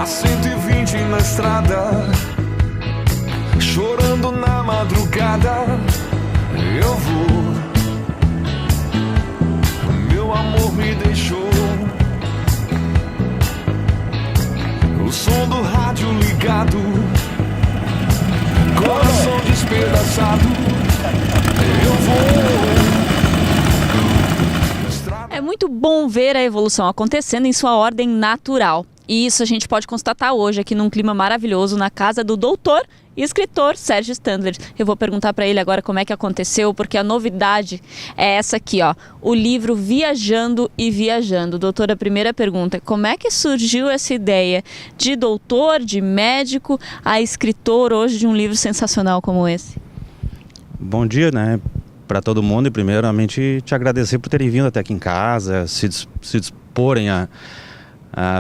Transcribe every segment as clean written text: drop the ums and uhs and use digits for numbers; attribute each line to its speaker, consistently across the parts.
Speaker 1: A 120 na estrada, chorando na madrugada. Eu vou, meu amor me deixou. O som do rádio ligado, coração despedaçado. Eu vou.
Speaker 2: É muito bom ver a evolução acontecendo em sua ordem natural. E isso a gente pode constatar hoje aqui num clima maravilhoso na casa do doutor e escritor Sérgio Standler. Eu vou perguntar para ele agora como é que aconteceu, porque a novidade é essa aqui, ó, o livro Viajando e Viajando. Doutor, a primeira pergunta é: como é que surgiu essa ideia de doutor, de médico, a escritor hoje de um livro sensacional como esse?
Speaker 3: Bom dia, né, para todo mundo, e primeiramente te agradecer por terem vindo até aqui em casa, se disporem a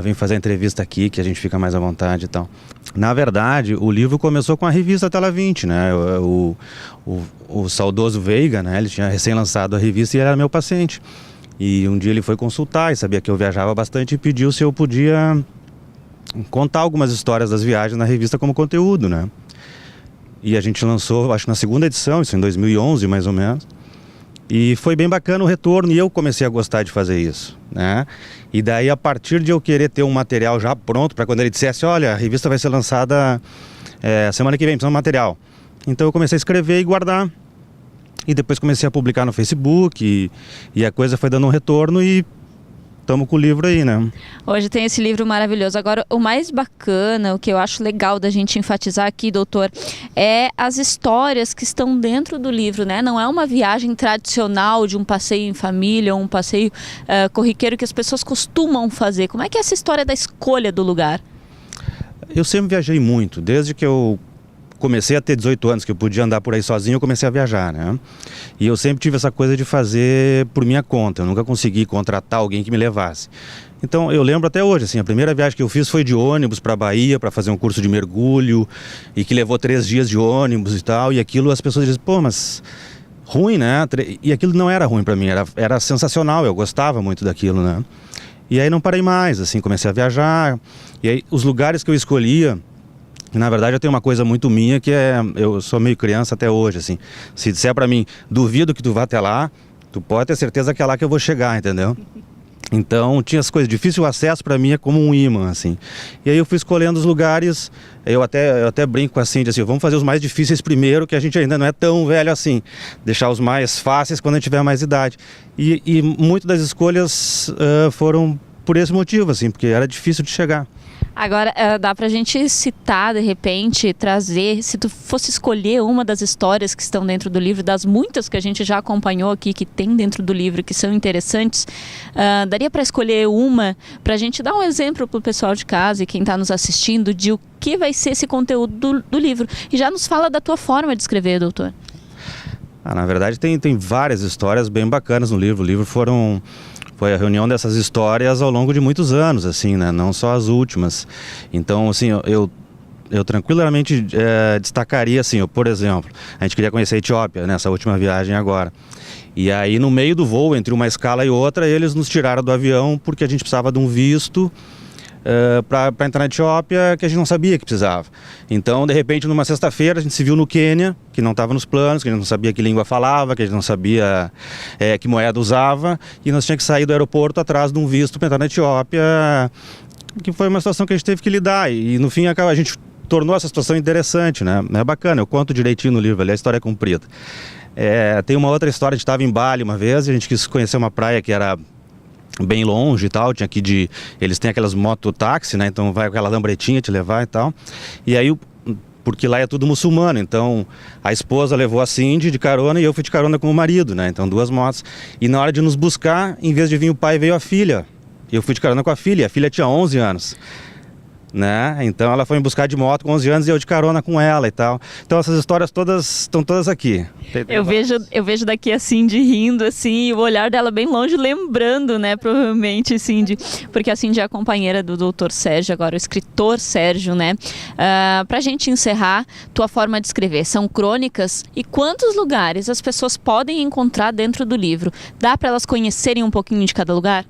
Speaker 3: vir fazer a entrevista aqui, que a gente fica mais à vontade e tal. Na verdade, o livro começou com a revista Tela 20, né? O saudoso Veiga, né? Ele tinha recém-lançado a revista e ele era meu paciente. E um dia ele foi consultar e sabia que eu viajava bastante e pediu se eu podia contar algumas histórias das viagens na revista como conteúdo, né? E a gente lançou, acho que na segunda edição, isso em 2011 mais ou menos. E foi bem bacana o retorno e eu comecei a gostar de fazer isso, né? E daí, a partir de eu querer ter um material já pronto, para quando ele dissesse: olha, a revista vai ser lançada semana que vem, precisa de material. Então eu comecei a escrever e guardar. E depois comecei a publicar no Facebook e a coisa foi dando um retorno e estamos com o livro aí, né?
Speaker 2: Hoje tem esse livro maravilhoso. Agora, o mais bacana, o que eu acho legal da gente enfatizar aqui, doutor, é as histórias que estão dentro do livro, né? Não é uma viagem tradicional de um passeio em família ou um passeio corriqueiro que as pessoas costumam fazer. Como é que é essa história da escolha do lugar?
Speaker 3: Eu sempre viajei muito, desde que eu comecei a ter 18 anos, que eu podia andar por aí sozinho, eu comecei a viajar, né? E eu sempre tive essa coisa de fazer por minha conta, eu nunca consegui contratar alguém que me levasse. Então eu lembro até hoje, assim, a primeira viagem que eu fiz foi de ônibus para a Bahia, para fazer um curso de mergulho, e que levou 3 dias de ônibus e tal, e aquilo as pessoas dizem: pô, mas ruim, né? E aquilo não era ruim para mim, era sensacional, eu gostava muito daquilo, né? E aí não parei mais, assim, comecei a viajar, e aí os lugares que eu escolhia, na verdade eu tenho uma coisa muito minha que é, eu sou meio criança até hoje, assim, se disser pra mim: duvido que tu vá até lá, tu pode ter certeza que é lá que eu vou chegar, entendeu? Então tinha as coisas, difícil acesso pra mim é como um imã, assim. E aí eu fui escolhendo os lugares, eu até brinco assim, de assim, vamos fazer os mais difíceis primeiro, que a gente ainda não é tão velho assim, deixar os mais fáceis quando a gente tiver mais idade. E muitas das escolhas foram por esse motivo, assim, porque era difícil de chegar.
Speaker 2: Agora, dá pra gente citar, de repente, trazer, se tu fosse escolher uma das histórias que estão dentro do livro, das muitas que a gente já acompanhou aqui, que tem dentro do livro, que são interessantes, daria para escolher uma, pra gente dar um exemplo pro pessoal de casa e quem está nos assistindo, de o que vai ser esse conteúdo do livro. E já nos fala da tua forma de escrever, doutor.
Speaker 3: Na verdade, tem várias histórias bem bacanas no livro. O livro foi a reunião dessas histórias ao longo de muitos anos, assim, né? Não só as últimas. Então, assim, eu tranquilamente destacaria, assim, por exemplo, a gente queria conhecer a Etiópia nessa última viagem agora. E aí, no meio do voo, entre uma escala e outra, eles nos tiraram do avião porque a gente precisava de um visto para entrar na Etiópia, que a gente não sabia que precisava. Então, de repente, numa sexta-feira, a gente se viu no Quênia, que não estava nos planos, que a gente não sabia que língua falava, que a gente não sabia que moeda usava, e nós tínhamos que sair do aeroporto atrás de um visto para entrar na Etiópia, que foi uma situação que a gente teve que lidar. E no fim, a gente tornou essa situação interessante, né? É bacana, eu conto direitinho no livro, ali a história é comprida. Tem uma outra história, a gente estava em Bali uma vez, e a gente quis conhecer uma praia que era bem longe e tal, tinha que eles têm aquelas mototáxi, né, então vai com aquela lambretinha te levar e tal, e aí, porque lá é tudo muçulmano, então a esposa levou a Cindy de carona e eu fui de carona com o marido, né, então 2 motos, e na hora de nos buscar, em vez de vir o pai, veio a filha, e eu fui de carona com a filha tinha 11 anos, né, então ela foi me buscar de moto com 11 anos e eu de carona com ela e tal. Então essas histórias todas estão todas aqui.
Speaker 2: Eu vejo daqui a Cindy rindo assim, e o olhar dela bem longe, lembrando, né, provavelmente, Cindy, porque a Cindy é a companheira do doutor Sérgio, agora o escritor Sérgio, né. Pra gente encerrar, tua forma de escrever, são crônicas, e quantos lugares as pessoas podem encontrar dentro do livro? Dá para elas conhecerem um pouquinho de cada lugar?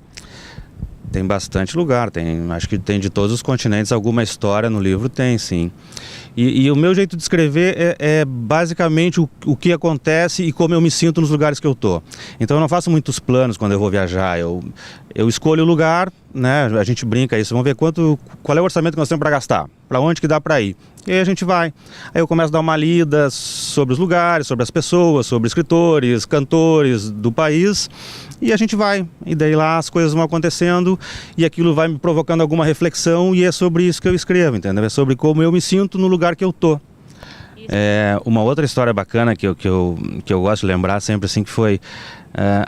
Speaker 3: Tem bastante lugar, acho que tem de todos os continentes alguma história no livro, tem sim. E o meu jeito de escrever é basicamente o que acontece e como eu me sinto nos lugares que eu tô. Então eu não faço muitos planos quando eu vou viajar, eu escolho o lugar, né? A gente brinca isso, vamos ver qual é o orçamento que nós temos para gastar, para onde que dá para ir. E aí a gente vai. Aí eu começo a dar uma lida sobre os lugares, sobre as pessoas, sobre escritores, cantores do país, e a gente vai. E daí lá as coisas vão acontecendo e aquilo vai me provocando alguma reflexão, e é sobre isso que eu escrevo, entendeu? É sobre como eu me sinto no lugar que eu tô. Uma outra história bacana que eu gosto de lembrar sempre, assim, que foi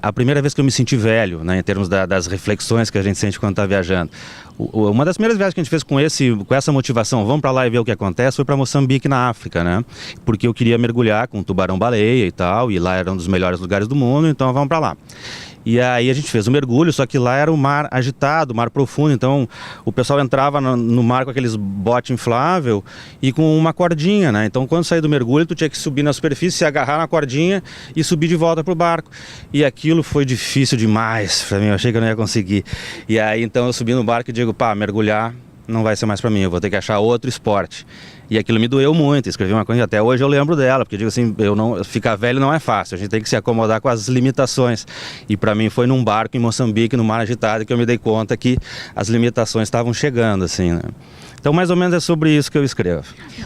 Speaker 3: a primeira vez que eu me senti velho, né, em termos das reflexões que a gente sente quando está viajando. Uma das primeiras viagens que a gente fez com essa motivação, vamos para lá e ver o que acontece, foi para Moçambique, na África, né? Porque eu queria mergulhar com tubarão-baleia e tal, e lá era um dos melhores lugares do mundo, então vamos para lá. E aí a gente fez o mergulho, só que lá era o mar agitado, mar profundo, então o pessoal entrava no mar com aqueles bote inflável e com uma cordinha, né? Então quando saía do mergulho, tu tinha que subir na superfície, se agarrar na cordinha e subir de volta pro barco. E aquilo foi difícil demais para mim, eu achei que eu não ia conseguir. E aí então eu subi no barco e digo, mergulhar não vai ser mais para mim, eu vou ter que achar outro esporte. E aquilo me doeu muito, escrevi uma coisa, até hoje eu lembro dela, porque eu digo assim, ficar velho não é fácil, a gente tem que se acomodar com as limitações. E para mim foi num barco em Moçambique, no mar agitado, que eu me dei conta que as limitações estavam chegando, assim, né? Então mais ou menos é sobre isso que eu escrevo.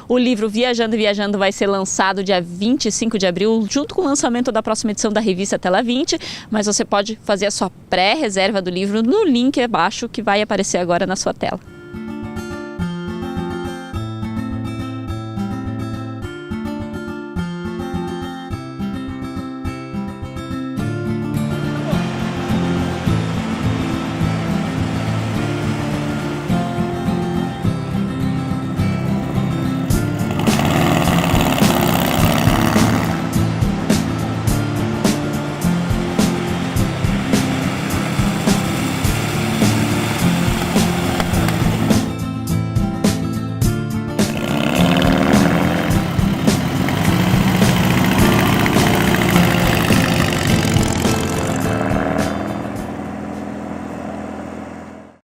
Speaker 2: O livro Viajando e Viajando vai ser lançado dia 25 de abril, junto com o lançamento da próxima edição da revista Tela 20, mas você pode fazer a sua pré-reserva do livro no link abaixo que vai aparecer agora na sua tela.